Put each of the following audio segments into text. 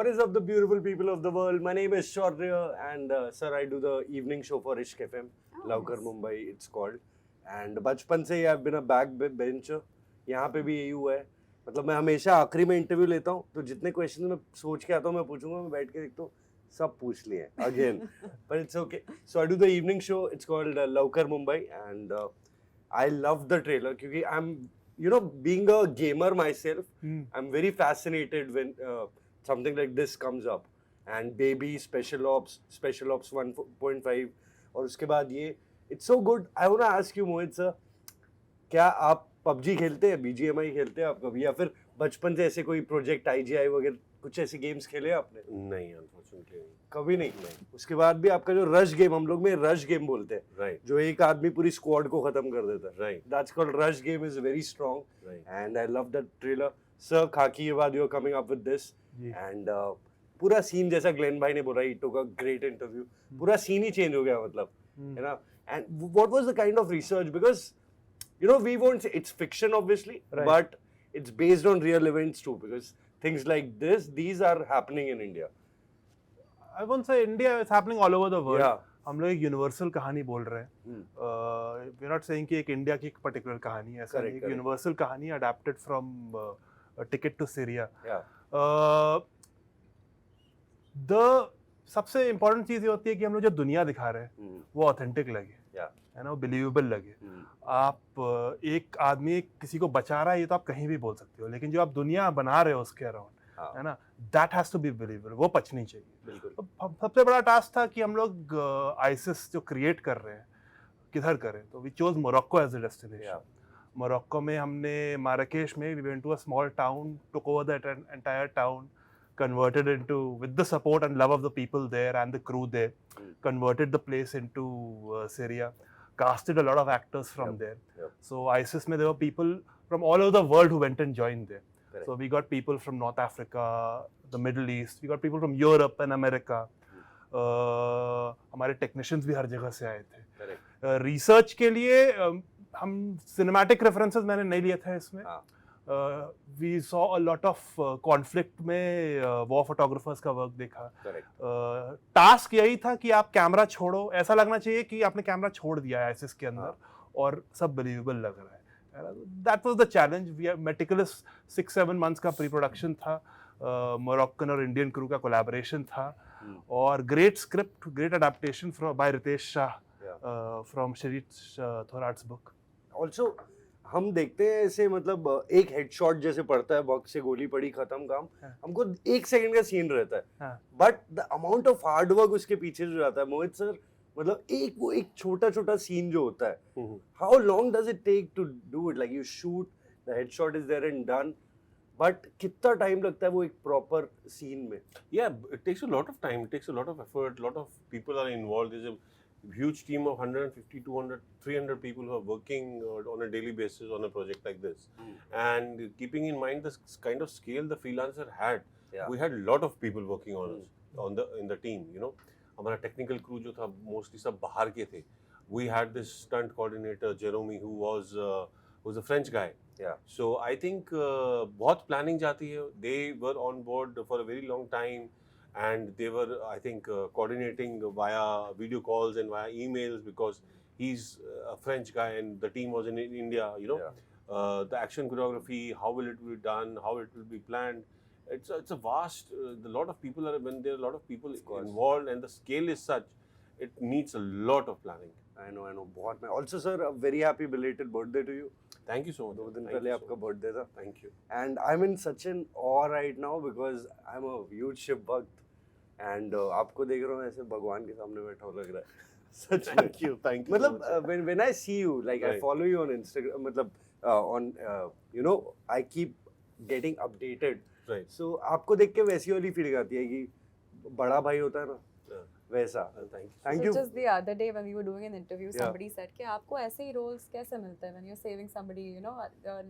What is up, the beautiful people of the world? My name is Shaurya, and sir, I do the evening show for ISHQ FM, Laukar nice. Mumbai, it's called. And बचपन से ही I've been a backbencher. यहाँ पे भी यही हुआ है. मतलब मैं हमेशा आखिरी में इंटरव्यू लेता हूँ, तो जितने क्वेश्चन मैं सोच के आता हूँ मैं पूछूंगा, मैं बैठ के देखता हूँ सब पूछ लिए again. But it's okay. So I do the evening show. It's called Laukar Mumbai, and I love the trailer क्योंकि being a gamer myself, I'm very fascinated when something like this comes up. And Baby, Special Ops 1.5 और उसके बाद ये, it's so good. I want to ask you, Mohit sir, क्या आप PUBG खेलते हैं, BGMI खेलते हैं आप कभी, या फिर बचपन से ऐसे कोई प्रोजेक्ट IGI वगैरह कुछ ऐसे गेम्स खेले आपने? नहीं, अनफॉर्चुनेटली नहीं. कभी नहीं. उसके बाद भी आपका जो रश गेम, हम लोग में रश गेम बोलते हैं, Right. जो एक आदमी पूरी स्क्वाड को खत्म कर देता है. Right. That's called rush game, is very strong. Right. And I love that trailer. Sir, खाकी के बाद you are coming up with this. And पूरा सीन जैसा ग्लेन भाई ने बोला, he took a great interview. पूरा सीन ही चेंज हो गया मतलब, है ना? And what was the kind of research? Because we won't say it's fiction obviously, Right. but it's based on real events too, because things like these are happening in India. I won't say India, it's happening all over the world. Yeah. हम लोग एक universal कहानी बोल रहे हैं. We're not saying कि एक India की एक पर्टिकुलर कहानी है, ऐसा नहीं. एक यूनिवर्सल कहानी adapted from ticket to Syria. The सबसे इम्पोर्टेंट चीज़ ये होती है कि हम लोग जो दुनिया दिखा रहे हैं वो ऑथेंटिक लगे, है ना, वो बिलीवेबल लगे. आप एक आदमी किसी को बचा रहा है ये तो आप कहीं भी बोल सकते हो, लेकिन जो आप दुनिया बना रहे हो उसके अराउंड, है ना, that has to be believable, वो पचनी चाहिए. बिल्कुल. सबसे बड़ा टास्क था कि हम लोग आइसिस जो क्रिएट कर रहे हैं किधर करें, तो we chose Morocco as a destination. Morocco में हमने माराकेश में we went to a small town, took over that entire town, converted into, with the support and love of the people there and the crew there, converted the place into Syria, casted a lot of actors from there. So ISIS mein there were people from all over the world who went and joined there. Correct. So we got people from North Africa, the Middle East, we got people from Europe and America. हमारे technicians भी हर जगह से आए थे. Research के लिए हम cinematic references मैंने नहीं लिए थे इसमें. We saw a lot of conflict में war photographers का वर्क देखा. टास्क यही था कि आप कैमरा छोड़ो, ऐसा लगना चाहिए कि आपने कैमरा छोड़ दिया है आइसिस के अंदर और सब बिलीवेबल लग रहा है. That was the challenge. We have meticulous 6-7 months का प्री प्रोडक्शन था, मोरक्कन और इंडियन क्रू का कोलैबोरेशन था, और great script, great adaptation by Ritesh Shah from Sharit Thorat's book. Also हम देखते हैं ऐसे, मतलब एक हेडशॉट जैसे पड़ता है, बॉक्स से गोली पड़ी, खत्म काम. हमको 1 सेकंड का सीन रहता है, but the amount of hard work उसके पीछे जो जाता है, मोहित सर, मतलब एक छोटा सीन जो होता है, how long does it take to do it? Like you shoot, the headshot is there and done, but कितना टाइम लगता है वो एक प्रॉपर सीन में? Yeah, it takes a lot of time, it takes a lot of effort, a lot of people are involved. There's a huge team of 150, 200, 300 people who are working on a daily basis on a project like this. And keeping in mind the kind of scale the Freelancer had, we had a lot of people working on us, in the team, हमारा technical crew जो था mostly सब बाहर के थे. We had this stunt coordinator Jeremy who was a French guy. So I think बहुत planning जाती है. They were on board for a very long time. And they were, I think, coordinating via video calls and via emails, because he's a French guy and the team was in India, the action choreography, how will it be done, how it will be planned. It's a vast, a lot of people when there are a lot of people involved and the scale is such, it needs a lot of planning. I know, बहुत. Also sir, a very happy belated birthday to you. Thank you so much. 2 दिन पहले आपका birthday था. Thank you. And I'm in such an awe right now because I'm a huge Shiv भक्त, and आपको देख रहा हूँ ऐसे भगवान के सामने बैठा हुआ लग रहा है. Such Thank you. मतलब when I see you, like I follow you on Instagram, मतलब I keep getting updated. Right. So आपको देख के वैसी वाली फीलिंग आती है कि बड़ा भाई होता है ना, वैसा. Thank you. So just the other day when we were doing an interview, somebody said कि आपको ऐसे ही roles कैसे मिलते हैं when you're saving somebody,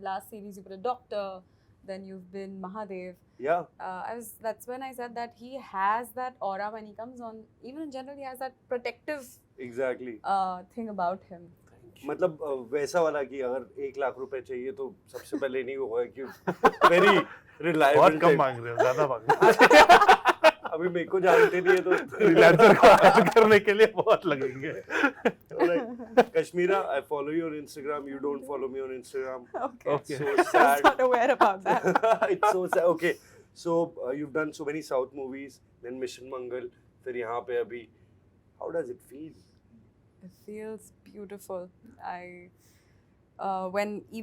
last series you put a doctor, then you've been Mahadev. Yeah. That's when I said that he has that aura when he comes on. Even in general, he has that protective Exactly. Thing about him. मतलब वैसा वाला कि अगर 1 लाख रुपए चाहिए तो सबसे पहले नहीं होगा कि very reliable. बहुत कम मांग रहे हो, ज़्यादा मांग रहे हो. अभी मेरे को जानते नहीं है तो फ्रीलांसर को हायर करने के लिए बहुत लगेंगे. Alright. Kashmira, I follow you on Instagram. You don't follow me on Instagram. Okay. Okay. So I was sad. not aware about that. It's so sad. Okay. So you've done so many South movies, then Mission Mangal, फिर यहाँ पे अभी. How does it feel? It feels beautiful. Even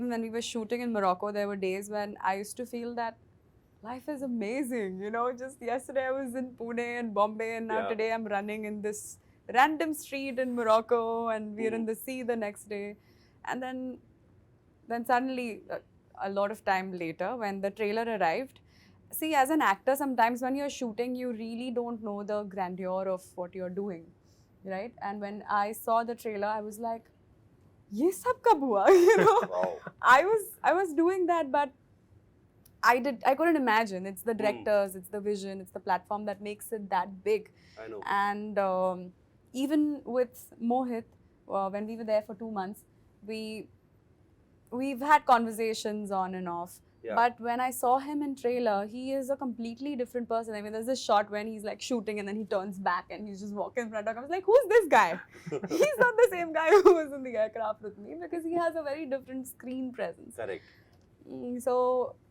when we were shooting in Morocco, there were days when I used to feel that life is amazing. You know, just yesterday I was in Pune and Bombay, and now Yeah. today I'm running in this random street in Morocco, and we're in the sea the next day. And then suddenly, a lot of time later, when the trailer arrived, see, as an actor, sometimes when you're shooting, you really don't know the grandeur of what you're doing, right? And when I saw the trailer, I was like, "Ye sab kab hua?" You know, Wow. I was doing that, but I couldn't imagine. It's the directors, it's the vision, it's the platform that makes it that big. I know. And even with Mohit, when we were there for 2 months, we've had conversations on and off. Yeah. But when I saw him in trailer, he is a completely different person. I mean, there's this shot when he's like shooting and then he turns back and he's just walking in front of us. I was like, who's this guy? He's not the same guy who was in the aircraft with me, because he has a very different screen presence. Correct. So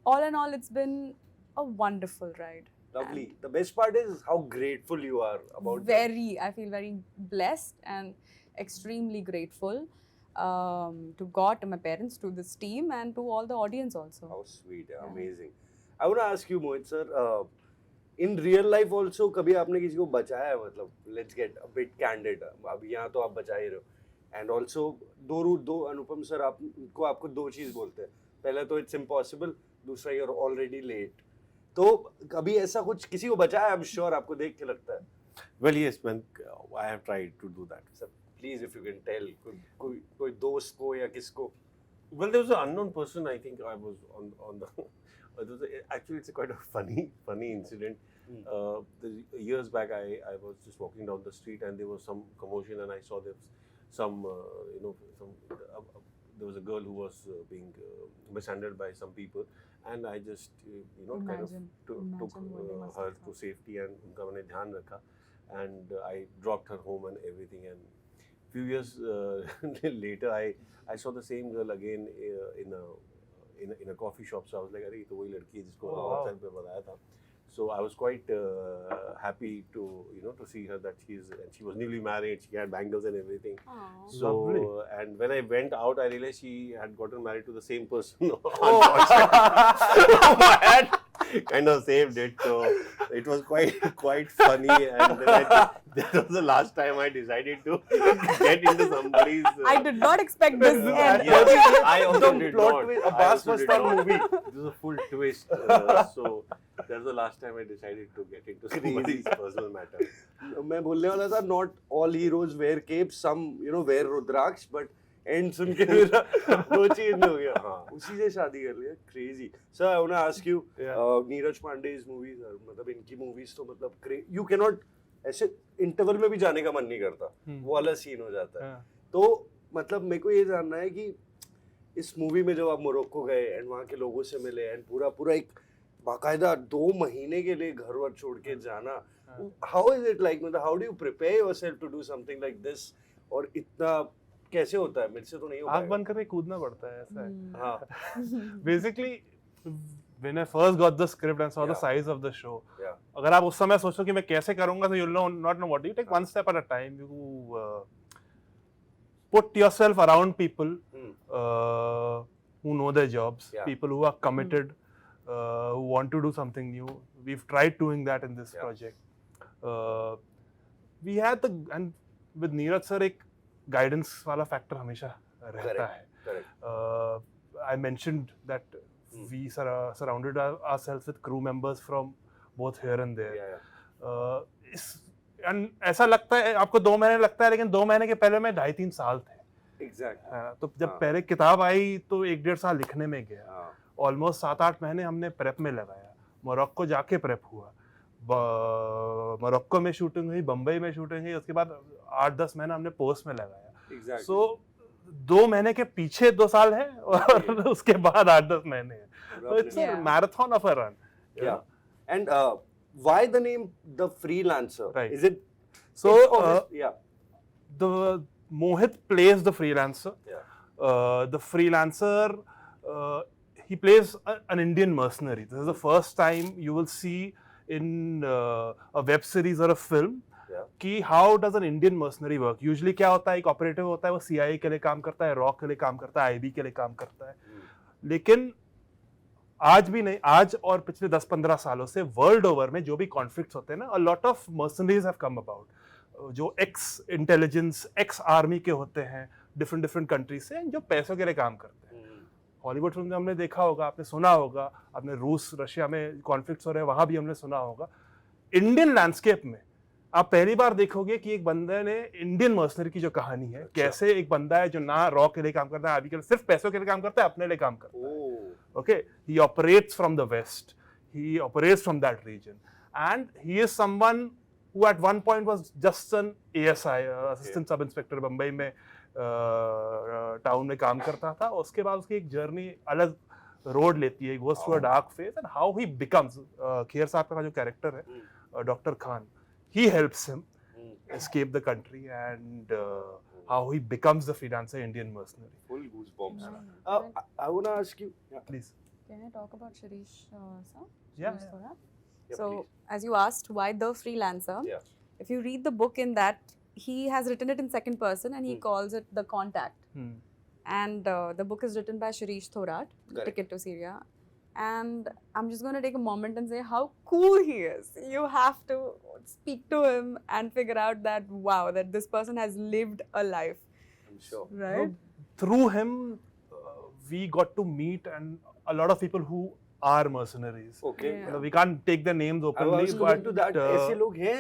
all in all, it's been a wonderful ride. Lovely. The best part is how grateful you are about that. I feel very blessed and extremely grateful to God, to my parents, to this team, and to all the audience also. How sweet, Yeah. amazing. I want to ask you, Mohit sir, in real life also, कभी आपने किसी को बचाया है? मतलब, let's get a bit candid. अब यहाँ तो आप बचा ही रहे हो. And also, दो अनुपम सर आपको दो चीज बोलते हैं. पहला तो it's impossible, दूसरा you're already late. तो कभी ऐसा कुछ किसी को बचाया? I'm sure आपको देख के लगता है. Well, yes, man, I have tried to do that. Sir, please, if you can tell, कोई दोस्त को या किसको. Well, there was an unknown person. I think I was on the. Actually, it's a quite a funny incident. Years back, I was just walking down the street and there was some commotion, and I saw there was some there was a girl who was being mishandled by some people, and I just kind of took her to safety, and उनका मैंने ध्यान रखा, and I dropped her home and everything, and few years later I saw the same girl again in a coffee shop. So I was like, अरे ये तो वही लड़की है जिसको WhatsApp पे बताया था. So I was quite happy to see her, that she was newly married, she had bangles and everything. Aww. So Lovely. And when I went out, I realized she had gotten married to the same person. I had kind of saved it, so it was quite funny, and then that was the last time I decided to get into somebody's. I did not expect this. Yes, I also did plot not. twist, a I Bass also did Mustang not. movie. This was a full twist. So that's the last time I decided to get into somebody's personal matter. मैं बोलने वाला था, not all heroes wear capes, some wear rudraksha, but end सुन के मेरा दो चीज हो गया. हाँ, उसी से शादी कर लिया. Crazy. Sir, I want to ask you, Neeraj पांडे's movies, मतलब इनकी movies तो मतलब you cannot ऐसे इंटरवल में भी जाने का मन नहीं करता. वो वाला सीन हो जाता है. तो मतलब मेरे को ये जानना है कि इस मूवी में जब आप मोरक्को गए एंड वहाँ के लोगों से मिले एंड पूरा एक बाकायदा 2 महीने के लिए घर वर छोड़ के जाना, हाउ इज इट लाइक, मतलब how do you prepare yourself to do something like this, और इतना कैसे होता है? मेरे से तो नहीं हो पाएगा. आँख बंद करके कूदना पड़ता है, ऐसा है. हाँ. Basically, when I first got the script and saw the size of the show, अगर आप उस समय सोचो कि मैं कैसे करूँगा, so you'll not know what to do. You take one step at a time. You put yourself around people who know their jobs, people who are committed, who want to do something new. We've tried doing that in this project. We had and with Neeraj sir, एक guidance वाला factor हमेशा रहता है. I mentioned that we surrounded ourselves with crew members from both here and there. And ऐसा लगता है आपको 2 महीने लगता है, लेकिन 2 महीने के पहले मैं 2.5-3 साल थे. Exactly. तो जब पहले किताब आई तो 1-1.5 साल लिखने में गया. ऑलमोस्ट 7-8 महीने हमने प्रेप में लगाया. मोरक्को जाके प्रेप हुआ, मोरक्को में शूटिंग हुई, बम्बई में शूटिंग हुई, उसके बाद 8-10 महीने हमने पोस्ट में लगाया. सो 2 महीने के पीछे 2 साल है और उसके बाद 8-10 महीने है. So it's a marathon of a run. Yeah. And why the name The Freelancer? Right. Is it So, it's obvious- yeah. the Mohit plays the freelancer. Yeah. The freelancer, he plays an Indian mercenary. This is the first time you will see in a web series or a film Yeah. कि how does an Indian mercenary work. Usually क्या होता है, एक operative होता है, वो CIA के लिए काम करता है, रॉ के लिए काम करता है, IB के लिए काम करता है. लेकिन आज भी नहीं, आज और पिछले 10-15 सालों से वर्ल्ड ओवर में जो भी कॉन्फ्लिक्ट्स होते हैं ना, a lot of mercenaries have come about. जो एक्स इंटेलिजेंस, एक्स आर्मी के होते हैं डिफरेंट कंट्रीज से, जो पैसों के लिए काम करते हैं. हॉलीवुड फिल्म में हमने देखा होगा, आपने सुना होगा, आपने रूस रशिया में कॉन्फ्लिक्ट्स हो रहे हैं वहां भी हमने सुना होगा. इंडियन लैंडस्केप में आप पहली बार देखोगे कि एक बंदे ने इंडियन मर्सनरी की जो कहानी है, कैसे एक बंदा है जो ना रॉ के लिए काम करता है, आर्मी के लिए, सिर्फ पैसों के लिए काम करता है, अपने लिए काम करता है. Okay, he operates from the west, he operates from that region, and he is someone who at one point was just an ASI, assistant sub inspector, Bombay में टाउन में काम करता था. उसके बाद उसकी एक जर्नी अलग रोड लेती है, goes through a dark phase, and how he becomes, Kher साहब का जो कैरेक्टर है doctor Khan, he helps him escape the country, and how he becomes the freelancer Indian mercenary. Full goosebumps. I want to ask you. Yeah. Please. Can I talk about Shirish sir? Yeah. Shirish Thorat? Yeah, So, please. as you asked, why The Freelancer? Yeah. If you read the book in that, he has written it in second person and he calls it The Contact. And the book is written by Shirish Thorat, Correct. Ticket to Syria. And I'm just going to take a moment and say how cool he is. You have to speak to him and figure out that, wow, that this person has lived a life. I'm sure. Right? Through him, we got to meet and a lot of people who are mercenaries. Okay. Yeah. We can't take their names I openly, was going to but that. ऐसे लोग हैं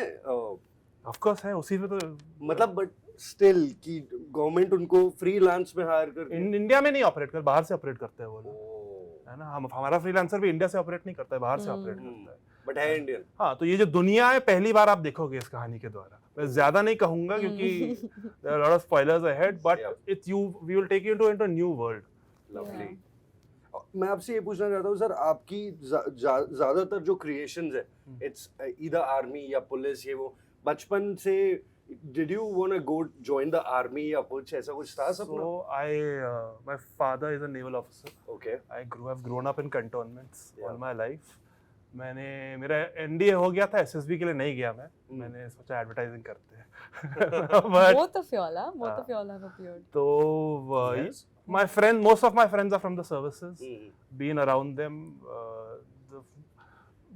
of course है, उसी में तो मतलब but still कि government उनको फ्रीलांस में हायर करके इंडिया में नहीं ऑपरेट कर, बाहर से ऑपरेट करते हैं वो लोग, ओह, है ना. हमारा फ्रीलांसर भी इंडिया से ऑपरेट नहीं करता है, बाहर से ऑपरेट करता है. बट है इंडियन. हाँ, तो ये जो दुनिया है पहली बार आप देखोगे इस कहानी के द्वारा. मैं ज्यादा नहीं कहूंगा क्योंकि there are a lot of spoilers ahead, but Yeah. we will take you into a new world. Lovely. मैं आपसे ये पूछना चाहता हूँ सर, आपकी ज्यादातर जो क्रिएशंस है, इट्स ईदर आर्मी या पुलिस, ये वो बचपन से did you want to go join the army या कुछ ऐसा कुछ था सपना? So my father is a naval officer. Okay. I've grown up in cantonments Yeah. all my life. मेरा NDA हो गया था, SSB के लिए नहीं गया मैं. मैंने सोचा एडवर्टाइजिंग करते हैं. But Both of y'all have appeared. तो Yes. most of my friends are from the services. Been around them,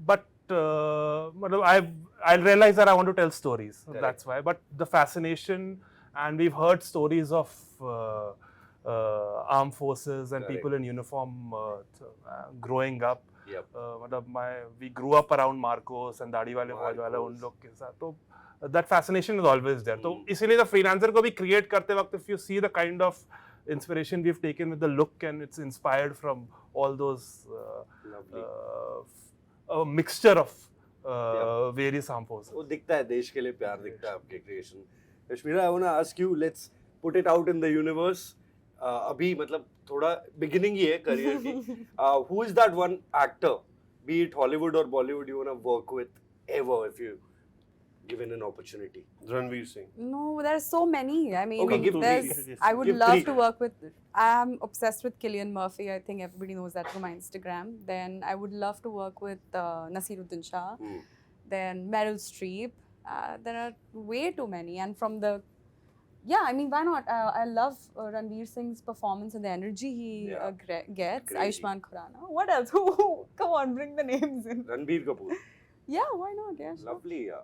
but I'll realize that I want to tell stories. Correct. That's why. But the fascination, and we've heard stories of armed forces and Correct. people in uniform growing up. Yep. We grew up around Marcos and दाढ़ी वाले फौज वाले उन लोग के साथ, तो that fascination is always there. तो इसीलिए the freelancer को भी create करते वक्त, if you see the kind of inspiration we've taken with the look, and it's inspired from all those Lovely. a mixture of Yeah. various armed forces. वो दिखता है, देश के लिए प्यार दिखता है आपके creation. Kashmira, I want to ask you, let's put it out in the universe. अभी मतलब थोड़ा beginning ही है career की. Who is that one actor, be it Hollywood or Bollywood, you want to work with ever if you given an opportunity? Ranveer Singh. No, there are so many. I mean, Okay, give there's. three. I would Give love three. to work with. I'm obsessed with Cillian Murphy. I think everybody knows that from my Instagram. Then I would love to work with Nasiruddin Shah. Then Meryl Streep. There are way too many, and from the. Yeah, I mean, why not? I love Ranveer Singh's performance and the energy he Yeah. gets. Crazy. Ayushmann Khurrana. What else? Come on, bring the names in. Ranbir Kapoor. Yeah, why not? Yeah, sure. Lovely, yeah.